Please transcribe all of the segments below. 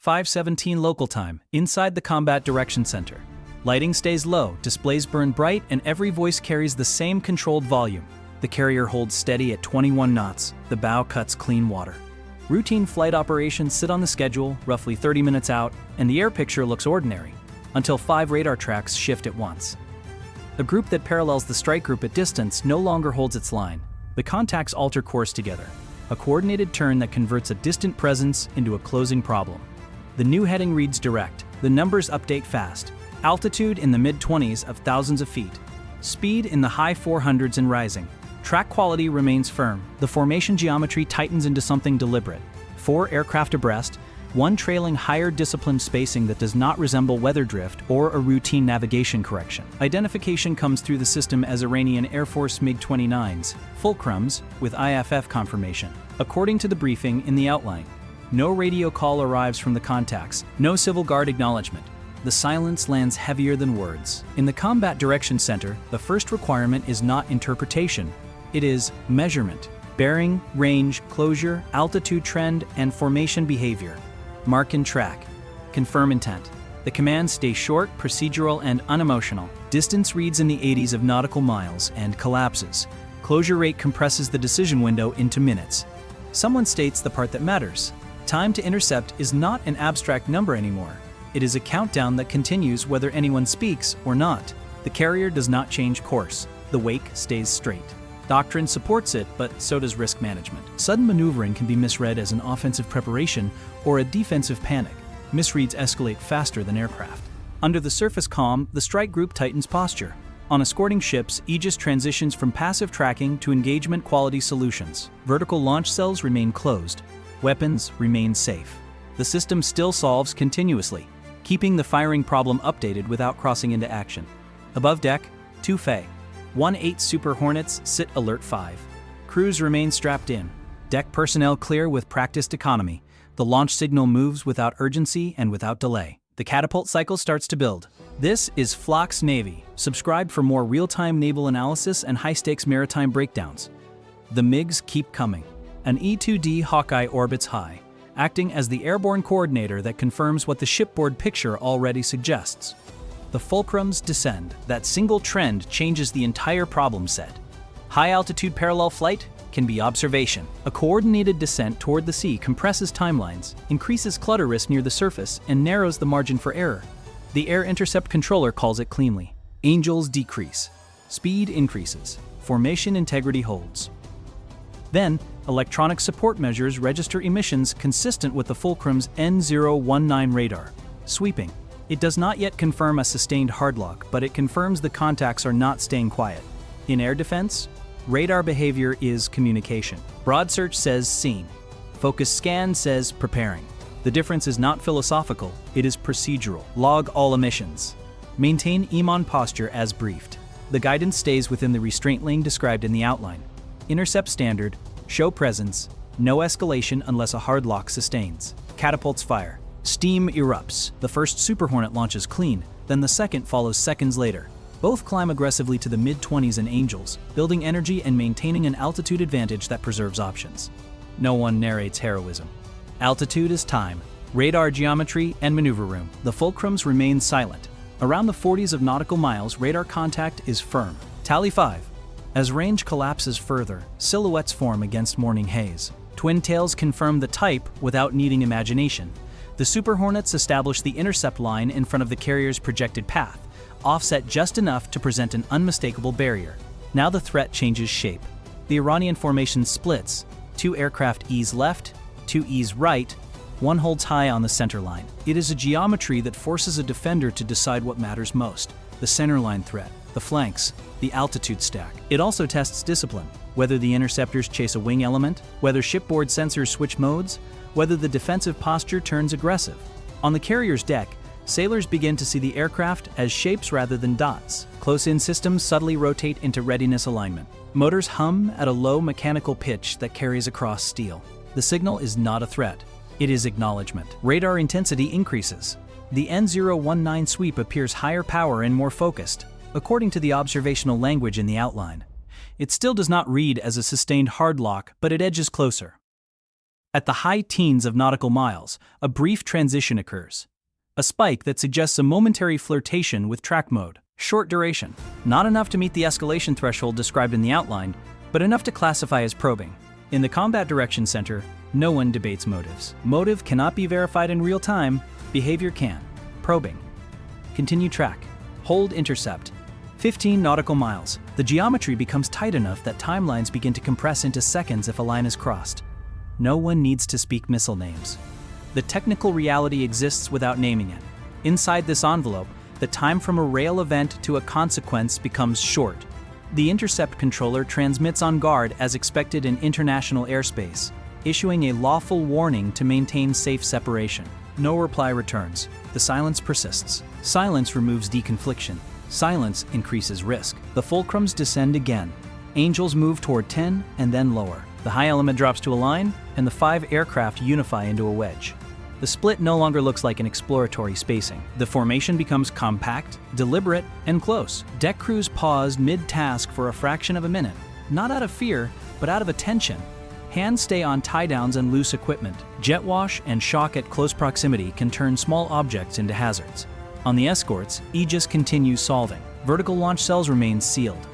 5:17 local time, inside the Combat Direction Center. Lighting stays low, displays burn bright, and every voice carries the same controlled volume. The carrier holds steady at 21 knots. The bow cuts clean water. Routine flight operations sit on the schedule, roughly 30 minutes out, and the air picture looks ordinary, until 5 radar tracks shift at once. A group that parallels the strike group at distance no longer holds its line. The contacts alter course together, a coordinated turn that converts a distant presence into a closing problem. The new heading reads direct. The numbers update fast. Altitude in the mid-20s of thousands of feet. Speed in the high 400s and rising. Track quality remains firm. The formation geometry tightens into something deliberate. 4 aircraft abreast, 1 trailing higher disciplined spacing that does not resemble weather drift or a routine navigation correction. Identification comes through the system as Iranian Air Force MiG-29s, Fulcrums, with IFF confirmation. According to the briefing in the outline, no radio call arrives from the contacts, no civil guard acknowledgement. The silence lands heavier than words. In the Combat Direction Center, the first requirement is not interpretation, it is measurement. Bearing, range, closure, altitude trend, and formation behavior. Mark and track. Confirm intent. The commands stay short, procedural, and unemotional. Distance reads in the 80s of nautical miles and collapses. Closure rate compresses the decision window into minutes. Someone states the part that matters. Time to intercept is not an abstract number anymore. It is a countdown that continues whether anyone speaks or not. The carrier does not change course. The wake stays straight. Doctrine supports it, but so does risk management. Sudden maneuvering can be misread as an offensive preparation or a defensive panic. Misreads escalate faster than aircraft. Under the surface calm, the strike group tightens posture. On escorting ships, Aegis transitions from passive tracking to engagement quality solutions. Vertical launch cells remain closed. Weapons remain safe. The system still solves continuously, keeping the firing problem updated without crossing into action. Above deck, 2 Fae. 1-8 Super Hornets sit alert 5. Crews remain strapped in. Deck personnel clear with practiced economy. The launch signal moves without urgency and without delay. The catapult cycle starts to build. This is Flock's Navy. Subscribe for more real-time naval analysis and high-stakes maritime breakdowns. The MiGs keep coming. An E-2D Hawkeye orbits high, acting as the airborne coordinator that confirms what the shipboard picture already suggests. The Fulcrums descend. That single trend changes the entire problem set. High-altitude parallel flight can be observation. A coordinated descent toward the sea compresses timelines, increases clutter risk near the surface, and narrows the margin for error. The air intercept controller calls it cleanly. Angels decrease. Speed increases. Formation integrity holds. Then, electronic support measures register emissions consistent with the Fulcrum's N019 radar. Sweeping. It does not yet confirm a sustained hardlock, but it confirms the contacts are not staying quiet. In air defense, radar behavior is communication. Broad search says seen. Focus scan says preparing. The difference is not philosophical, it is procedural. Log all emissions. Maintain EMON posture as briefed. The guidance stays within the restraint lane described in the outline. Intercept standard, show presence, no escalation unless a hard lock sustains. Catapults fire. Steam erupts. The first Super Hornet launches clean, then the second follows seconds later. Both climb aggressively to the mid-20s and Angels, building energy and maintaining an altitude advantage that preserves options. No one narrates heroism. Altitude is time, radar geometry, and maneuver room. The Fulcrums remain silent. Around the 40s of nautical miles, radar contact is firm. Tally 5. As range collapses further, silhouettes form against morning haze. Twin tails confirm the type without needing imagination. The Super Hornets establish the intercept line in front of the carrier's projected path, offset just enough to present an unmistakable barrier. Now the threat changes shape. The Iranian formation splits. 2 aircraft ease left, 2 ease right, 1 holds high on the center line. It is a geometry that forces a defender to decide what matters most: the centerline threat, the flanks, the altitude stack. It also tests discipline, whether the interceptors chase a wing element, whether shipboard sensors switch modes, whether the defensive posture turns aggressive. On the carrier's deck, sailors begin to see the aircraft as shapes rather than dots. Close-in systems subtly rotate into readiness alignment. Motors hum at a low mechanical pitch that carries across steel. The signal is not a threat. It is acknowledgement. Radar intensity increases. The N019 sweep appears higher power and more focused, according to the observational language in the outline. It still does not read as a sustained hard lock, but it edges closer. At the high teens of nautical miles, a brief transition occurs. A spike that suggests a momentary flirtation with track mode. Short duration, not enough to meet the escalation threshold described in the outline, but enough to classify as probing. In the Combat Direction Center, no one debates motives. Motive cannot be verified in real time, behavior can. Probing. Continue track. Hold intercept. 15 nautical miles. The geometry becomes tight enough that timelines begin to compress into seconds if a line is crossed. No one needs to speak missile names. The technical reality exists without naming it. Inside this envelope, the time from a rail event to a consequence becomes short. The intercept controller transmits on guard as expected in international airspace, issuing a lawful warning to maintain safe separation. No reply returns. The silence persists. Silence removes deconfliction. Silence increases risk. The Fulcrums descend again. Angels move toward 10 and then lower. The high element drops to a line, and the 5 aircraft unify into a wedge. The split no longer looks like an exploratory spacing. The formation becomes compact, deliberate, and close. Deck crews pause mid-task for a fraction of a minute, not out of fear, but out of attention. Hands stay on tie-downs and loose equipment. Jet wash and shock at close proximity can turn small objects into hazards. On the escorts, Aegis continues solving. Vertical launch cells remain sealed.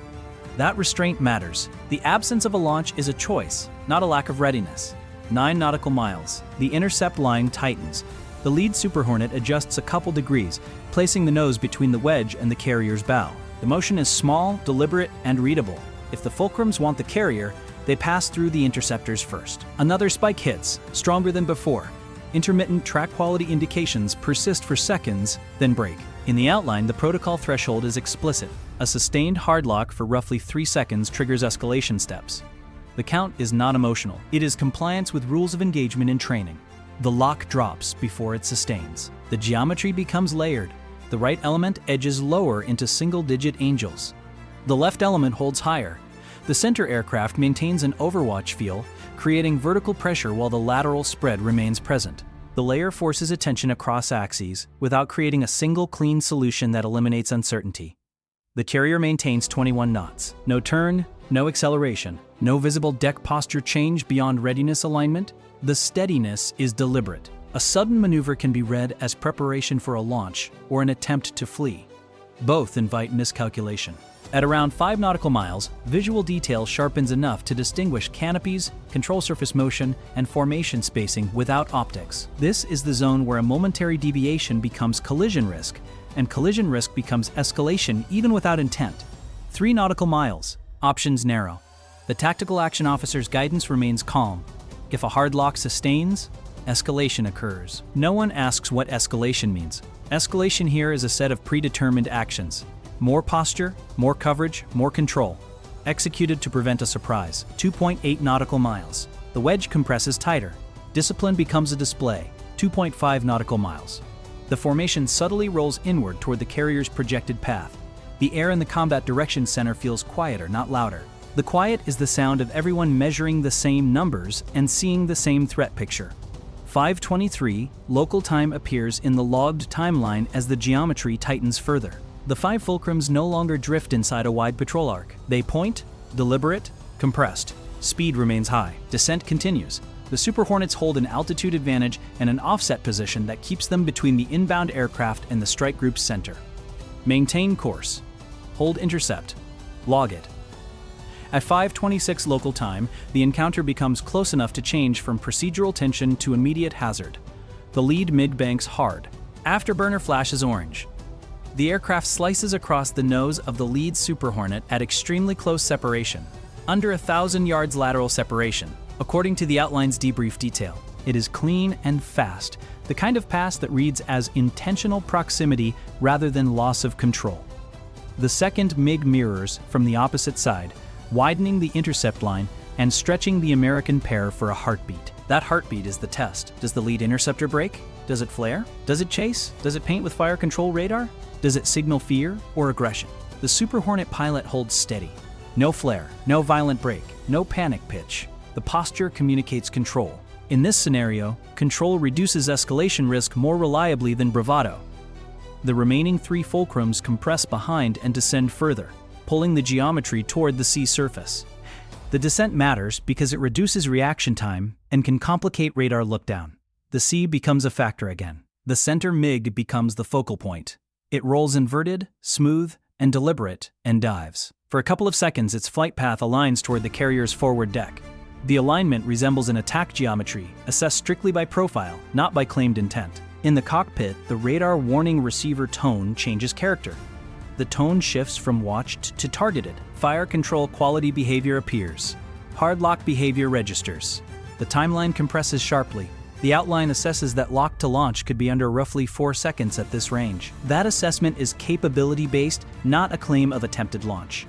That restraint matters. The absence of a launch is a choice, not a lack of readiness. 9 nautical miles. The intercept line tightens. The lead Super Hornet adjusts a couple degrees, placing the nose between the wedge and the carrier's bow. The motion is small, deliberate, and readable. If the Fulcrums want the carrier, they pass through the interceptors first. Another spike hits, stronger than before. Intermittent track quality indications persist for seconds, then break. In the outline, the protocol threshold is explicit. A sustained hard lock for roughly 3 seconds triggers escalation steps. The count is not emotional. It is compliance with rules of engagement and training. The lock drops before it sustains. The geometry becomes layered. The right element edges lower into single-digit angels. The left element holds higher. The center aircraft maintains an overwatch feel, creating vertical pressure while the lateral spread remains present. The layer forces attention across axes without creating a single clean solution that eliminates uncertainty. The carrier maintains 21 knots. No turn, no acceleration, no visible deck posture change beyond readiness alignment. The steadiness is deliberate. A sudden maneuver can be read as preparation for a launch or an attempt to flee. Both invite miscalculation. At around 5 nautical miles, visual detail sharpens enough to distinguish canopies, control surface motion, and formation spacing without optics. This is the zone where a momentary deviation becomes collision risk, and collision risk becomes escalation even without intent. 3 nautical miles. Options narrow. The tactical action officer's guidance remains calm. If a hard lock sustains, escalation occurs. No one asks what escalation means. Escalation here is a set of predetermined actions. More posture, more coverage, more control. Executed to prevent a surprise. 2.8 nautical miles. The wedge compresses tighter. Discipline becomes a display. 2.5 nautical miles. The formation subtly rolls inward toward the carrier's projected path. The air in the Combat Direction Center feels quieter, not louder. The quiet is the sound of everyone measuring the same numbers and seeing the same threat picture. 5:23 local time appears in the logged timeline as the geometry tightens further. The 5 Fulcrums no longer drift inside a wide patrol arc. They point, deliberate, compressed. Speed remains high. Descent continues. The Super Hornets hold an altitude advantage and an offset position that keeps them between the inbound aircraft and the strike group's center. Maintain course. Hold intercept. Log it. At 5:26 local time, the encounter becomes close enough to change from procedural tension to immediate hazard. The lead MiG banks hard. Afterburner flashes orange. The aircraft slices across the nose of the lead Super Hornet at extremely close separation, under 1,000 yards lateral separation, according to the outline's debrief detail. It is clean and fast, the kind of pass that reads as intentional proximity rather than loss of control. The second MiG mirrors from the opposite side, widening the intercept line and stretching the American pair for a heartbeat. That heartbeat is the test. Does the lead interceptor break? Does it flare? Does it chase? Does it paint with fire control radar? Does it signal fear or aggression? The Super Hornet pilot holds steady. No flare, no violent break, no panic pitch. The posture communicates control. In this scenario, control reduces escalation risk more reliably than bravado. The remaining 3 Fulcrums compress behind and descend further, pulling the geometry toward the sea surface. The descent matters because it reduces reaction time and can complicate radar lookdown. The sea becomes a factor again. The center MiG becomes the focal point. It rolls inverted, smooth, and deliberate, and dives. For a couple of seconds, its flight path aligns toward the carrier's forward deck. The alignment resembles an attack geometry, assessed strictly by profile, not by claimed intent. In the cockpit, the radar warning receiver tone changes character. The tone shifts from watched to targeted. Fire control quality behavior appears. Hard lock behavior registers. The timeline compresses sharply. The outline assesses that lock to launch could be under roughly 4 seconds at this range. That assessment is capability-based, not a claim of attempted launch.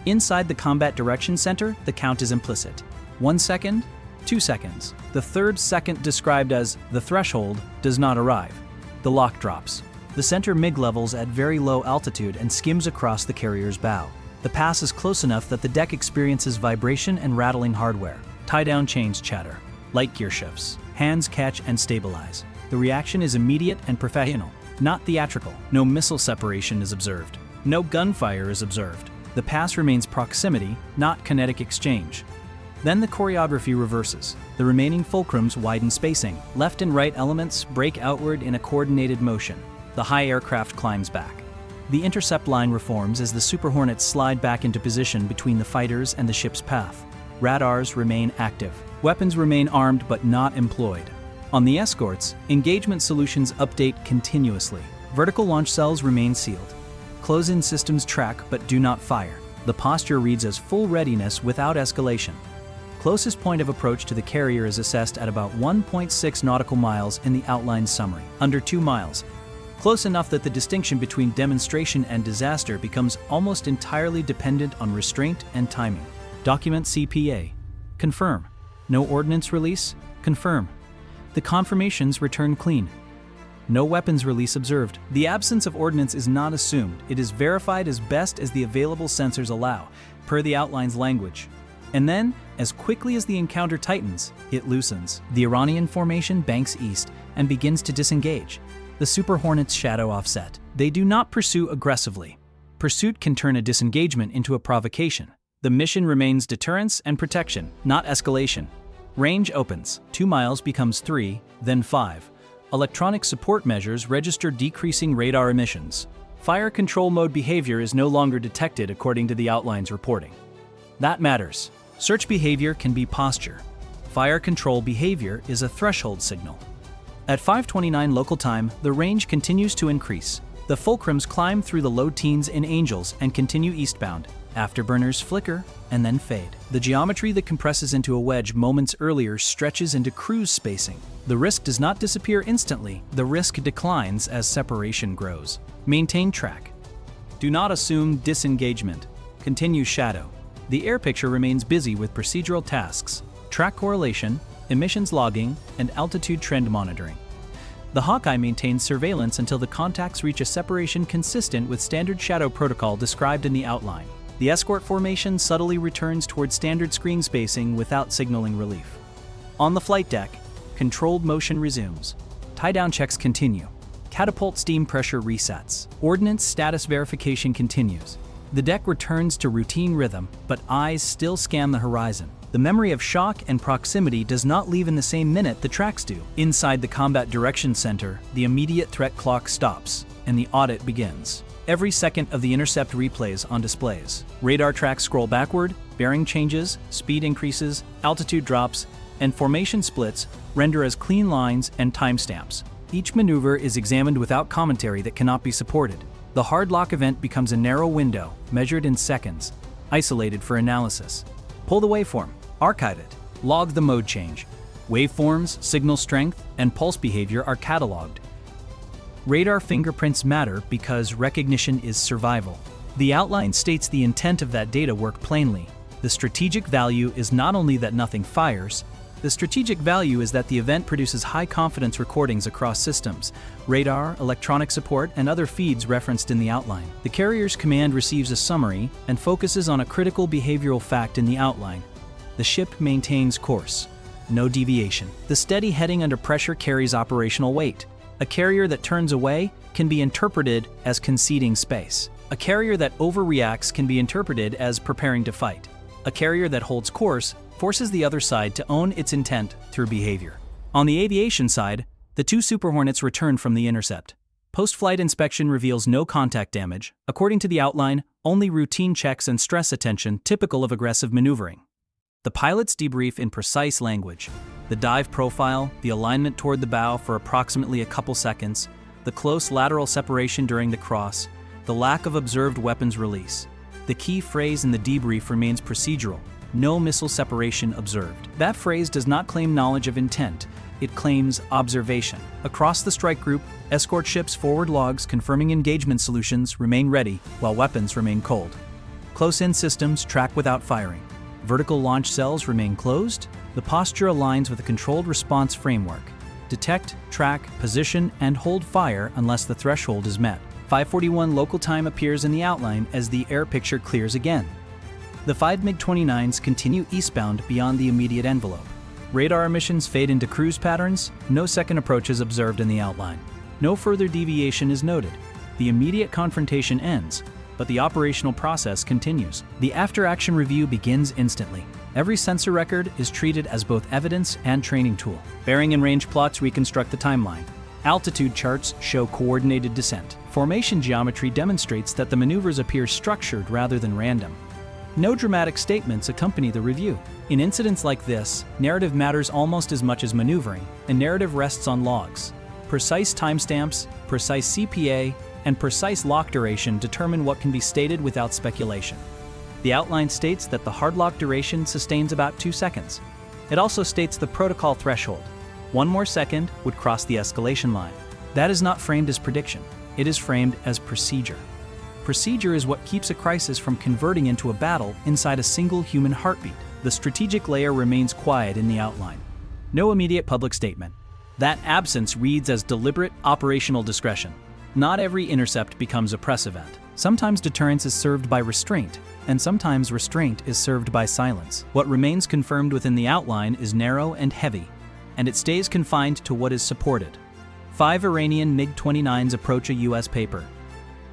Inside the Combat Direction Center, the count is implicit. 1 second, 2 seconds. The third second, described as the threshold, does not arrive. The lock drops. The center MiG levels at very low altitude and skims across the carrier's bow. The pass is close enough that the deck experiences vibration and rattling hardware. Tie-down chains chatter. Light gear shifts. Hands catch and stabilize. The reaction is immediate and professional, not theatrical. No missile separation is observed. No gunfire is observed. The pass remains proximity, not kinetic exchange. Then the choreography reverses. The remaining fulcrums widen spacing. Left and right elements break outward in a coordinated motion. The high aircraft climbs back. The intercept line reforms as the Super Hornets slide back into position between the fighters and the ship's path. Radars remain active. Weapons remain armed but not employed. On the escorts, engagement solutions update continuously. Vertical launch cells remain sealed. Close-in systems track but do not fire. The posture reads as full readiness without escalation. Closest point of approach to the carrier is assessed at about 1.6 nautical miles in the outline summary, under 2 miles. Close enough that the distinction between demonstration and disaster becomes almost entirely dependent on restraint and timing. Document CPA. Confirm. No ordnance release? Confirm. The confirmations return clean. No weapons release observed. The absence of ordnance is not assumed. It is verified as best as the available sensors allow, per the outline's language. And then, as quickly as the encounter tightens, it loosens. The Iranian formation banks east and begins to disengage. The Super Hornets shadow offset. They do not pursue aggressively. Pursuit can turn a disengagement into a provocation. The mission remains deterrence and protection, not escalation. Range opens. 2 miles becomes 3, then 5. Electronic support measures register decreasing radar emissions. Fire control mode behavior is no longer detected according to the outline's reporting. That matters. Search behavior can be posture. Fire control behavior is a threshold signal. At 5:29 local time, the range continues to increase. The fulcrums climb through the low teens in Angels and continue eastbound. Afterburners flicker and then fade. The geometry that compresses into a wedge moments earlier stretches into cruise spacing. The risk does not disappear instantly. The risk declines as separation grows. Maintain track. Do not assume disengagement. Continue shadow. The air picture remains busy with procedural tasks, track correlation, emissions logging, and altitude trend monitoring. The Hawkeye maintains surveillance until the contacts reach a separation consistent with standard shadow protocol described in the outline. The escort formation subtly returns toward standard screen spacing without signaling relief. On the flight deck, controlled motion resumes. Tie-down checks continue. Catapult steam pressure resets. Ordnance status verification continues. The deck returns to routine rhythm, but eyes still scan the horizon. The memory of shock and proximity does not leave in the same minute the tracks do. Inside the Combat Direction Center, the immediate threat clock stops, and the audit begins. Every second of the intercept replays on displays. Radar tracks scroll backward, bearing changes, speed increases, altitude drops, and formation splits render as clean lines and timestamps. Each maneuver is examined without commentary that cannot be supported. The hard lock event becomes a narrow window, measured in seconds, isolated for analysis. Pull the waveform, archive it, log the mode change. Waveforms, signal strength, and pulse behavior are cataloged. Radar fingerprints matter because recognition is survival. The outline states the intent of that data work plainly. The strategic value is not only that nothing fires, the strategic value is that the event produces high-confidence recordings across systems, radar, electronic support, and other feeds referenced in the outline. The carrier's command receives a summary and focuses on a critical behavioral fact in the outline. The ship maintains course. No deviation. The steady heading under pressure carries operational weight. A carrier that turns away can be interpreted as conceding space. A carrier that overreacts can be interpreted as preparing to fight. A carrier that holds course forces the other side to own its intent through behavior. On the aviation side, the two Super Hornets return from the intercept. Post-flight inspection reveals no contact damage. According to the outline, only routine checks and stress attention typical of aggressive maneuvering. The pilots debrief in precise language. The dive profile, the alignment toward the bow for approximately a couple seconds, the close lateral separation during the cross, the lack of observed weapons release. The key phrase in the debrief remains procedural: no missile separation observed. That phrase does not claim knowledge of intent, it claims observation. Across the strike group, escort ships' forward logs confirming engagement solutions remain ready while weapons remain cold. Close-in systems track without firing. Vertical launch cells remain closed. The posture aligns with a controlled response framework. Detect, track, position, and hold fire unless the threshold is met. 5:41 local time appears in the outline as the air picture clears again. The 5 MiG-29s continue eastbound beyond the immediate envelope. Radar emissions fade into cruise patterns. No second approach is observed in the outline. No further deviation is noted. The immediate confrontation ends, but the operational process continues. The after-action review begins instantly. Every sensor record is treated as both evidence and training tool. Bearing and range plots reconstruct the timeline. Altitude charts show coordinated descent. Formation geometry demonstrates that the maneuvers appear structured rather than random. No dramatic statements accompany the review. In incidents like this, narrative matters almost as much as maneuvering, and narrative rests on logs. Precise timestamps, precise CPA, and precise lock duration determine what can be stated without speculation. The outline states that the hard lock duration sustains about 2 seconds. It also states the protocol threshold. 1 more second would cross the escalation line. That is not framed as prediction. It is framed as procedure. Procedure is what keeps a crisis from converting into a battle inside a single human heartbeat. The strategic layer remains quiet in the outline. No immediate public statement. That absence reads as deliberate operational discretion. Not every intercept becomes a press event. Sometimes deterrence is served by restraint, and sometimes restraint is served by silence. What remains confirmed within the outline is narrow and heavy, and it stays confined to what is supported. 5 Iranian MiG-29s approach a U.S. paper.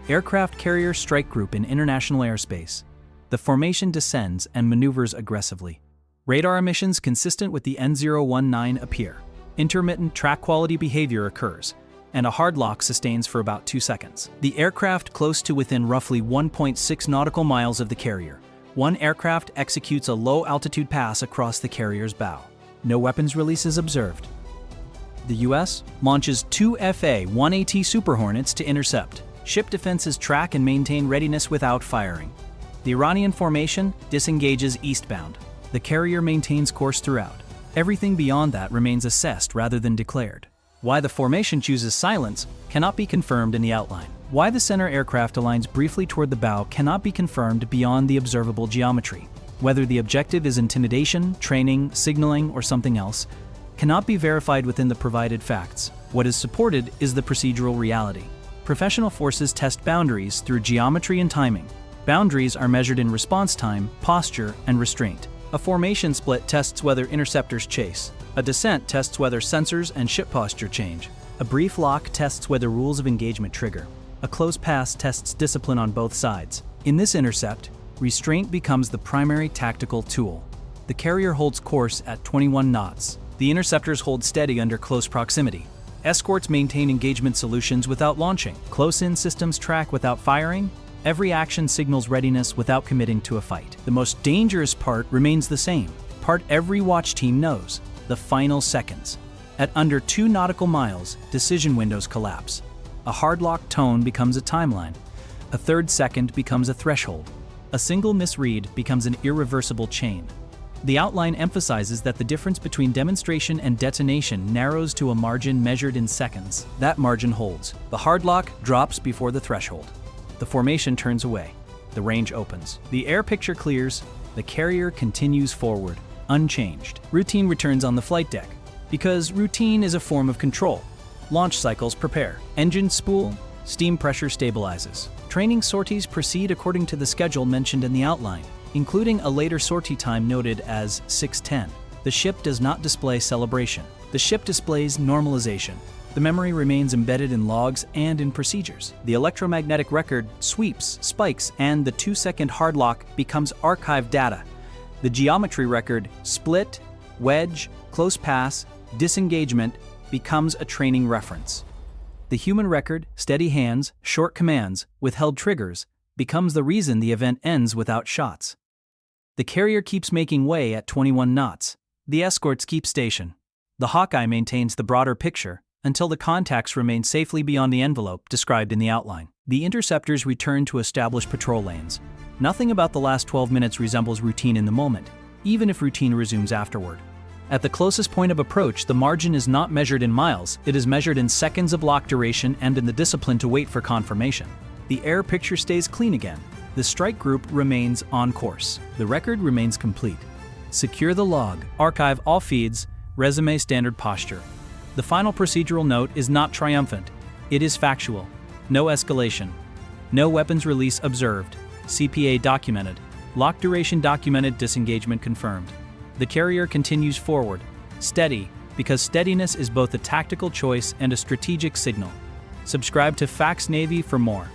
Aircraft carrier strike group in international airspace. The formation descends and maneuvers aggressively. Radar emissions consistent with the N019 appear. Intermittent track quality behavior occurs, and a hard lock sustains for about 2 seconds. The aircraft close to within roughly 1.6 nautical miles of the carrier. One aircraft executes a low-altitude pass across the carrier's bow. No weapons releases observed. The U.S. launches 2 A-18E Super Hornets to intercept. Ship defenses track and maintain readiness without firing. The Iranian formation disengages eastbound. The carrier maintains course throughout. Everything beyond that remains assessed rather than declared. Why the formation chooses silence cannot be confirmed in the outline. Why the center aircraft aligns briefly toward the bow cannot be confirmed beyond the observable geometry. Whether the objective is intimidation, training, signaling, or something else, cannot be verified within the provided facts. What is supported is the procedural reality. Professional forces test boundaries through geometry and timing. Boundaries are measured in response time, posture, and restraint. A formation split tests whether interceptors chase. A descent tests whether sensors and ship posture change. A brief lock tests whether rules of engagement trigger. A close pass tests discipline on both sides. In this intercept, restraint becomes the primary tactical tool. The carrier holds course at 21 knots. The interceptors hold steady under close proximity. Escorts maintain engagement solutions without launching. Close-in systems track without firing. Every action signals readiness without committing to a fight. The most dangerous part remains the same. Part every watch team knows: the final seconds. At under 2 nautical miles, decision windows collapse. A hard lock tone becomes a timeline. A third second becomes a threshold. A single misread becomes an irreversible chain. The outline emphasizes that the difference between demonstration and detonation narrows to a margin measured in seconds. That margin holds. The hard lock drops before the threshold. The formation turns away. The range opens. The air picture clears. The carrier continues forward, unchanged. Routine returns on the flight deck, because routine is a form of control. Launch cycles prepare. Engines spool. Steam pressure stabilizes. Training sorties proceed according to the schedule mentioned in the outline, including a later sortie time noted as 6:10. The ship does not display celebration. The ship displays normalization. The memory remains embedded in logs and in procedures. The electromagnetic record sweeps, spikes, and the 2-second hard lock becomes archived data. The geometry record, split, wedge, close pass, disengagement, becomes a training reference. The human record, steady hands, short commands, withheld triggers, becomes the reason the event ends without shots. The carrier keeps making way at 21 knots. The escorts keep station. The Hawkeye maintains the broader picture until the contacts remain safely beyond the envelope described in the outline. The interceptors return to established patrol lanes. Nothing about the last 12 minutes resembles routine in the moment, even if routine resumes afterward. At the closest point of approach, the margin is not measured in miles, it is measured in seconds of lock duration and in the discipline to wait for confirmation. The air picture stays clean again. The strike group remains on course. The record remains complete. Secure the log, archive all feeds, resume standard posture. The final procedural note is not triumphant. It is factual. No escalation. No weapons release observed. CPA documented. Lock duration documented, disengagement confirmed. The carrier continues forward, steady, because steadiness is both a tactical choice and a strategic signal. Subscribe to Fax Navy for more.